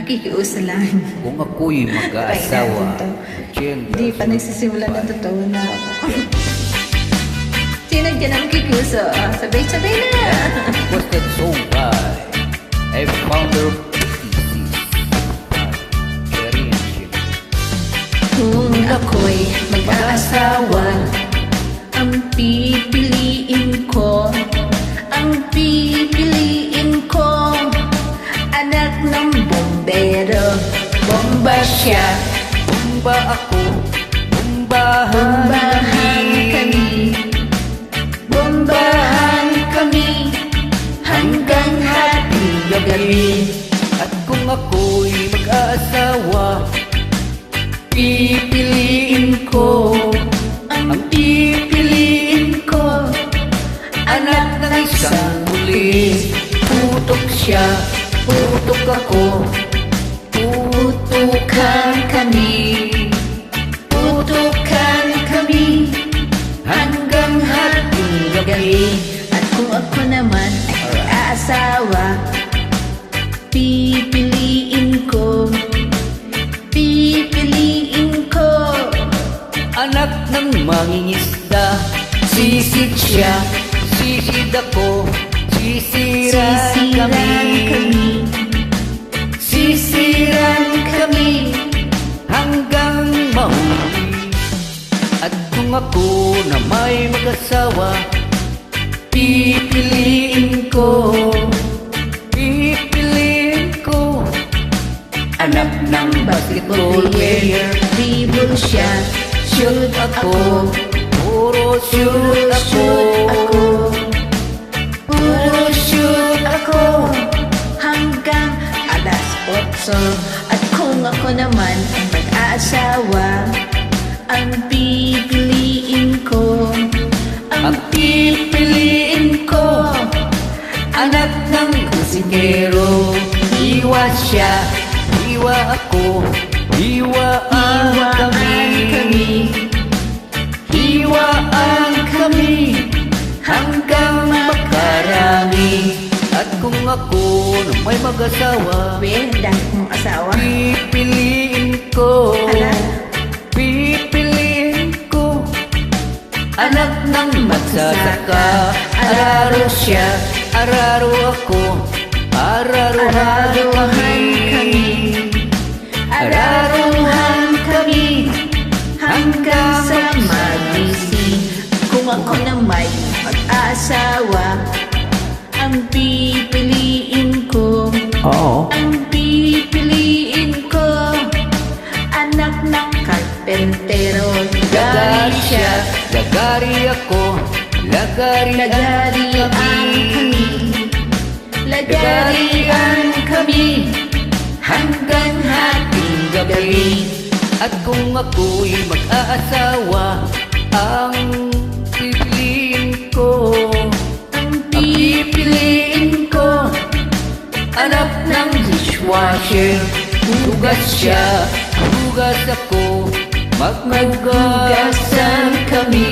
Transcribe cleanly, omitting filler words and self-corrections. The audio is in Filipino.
Nakikiusa lang. Kung ako'y mag-aasawa, Di pa nagsisimula ng totoo na ako. Sino dyan ang kikiusa? Sabay-sabay na. was that song by a founder of Cherry and Jim. Kung ako'y mag-aasawa, ang pipiliin ko, anak ng bombero. Bomba siya, Bomba ako, bombahan bombahan kami, bombahan kami, hanggang hating gabi. At kung ako'y mag-aasawa, pipiliin ko, Ang pipiliin ko, anak ng isang pulis. putok siya, putok ako, putukan kami, putukan kami, hanggang hating gabi. At kung ako naman ay aasawa, pipiliin ko, Anak ng mangingisda, sisid siya, sisid ako, sisiran kami, sisiran kami, hanggang mahuli. At kung ako na may mag-asawa, pipiliin ko, anak ng basketball player. dribble siya, Shoot ako, puro shoot ako, puro shoot ako, hanggang alas 8. At kung ako naman ay mag-aasawa, ang pipiliin ko, anak ng kusinero. Hiwa siya, hiwa ako, hiwaan kami, hanggang makarami. At kung ako na may mag-asawa, dahil kong asawa, pipiliin ko, anak ng magsasaka. Araro siya, araro ako, araruhan kami, hanggang sa magising. Kung ako na may mag-aasawa, ang pipiliin ko, anak ng karpentero. Lagari siya, lagari ako, lagarian kami, hanggang hating gabi. At kung ako'y mag-aasawa, ang pipiliin ko, anak ng dishwasher. Hugas siya, hugas ako, maghugasan kami,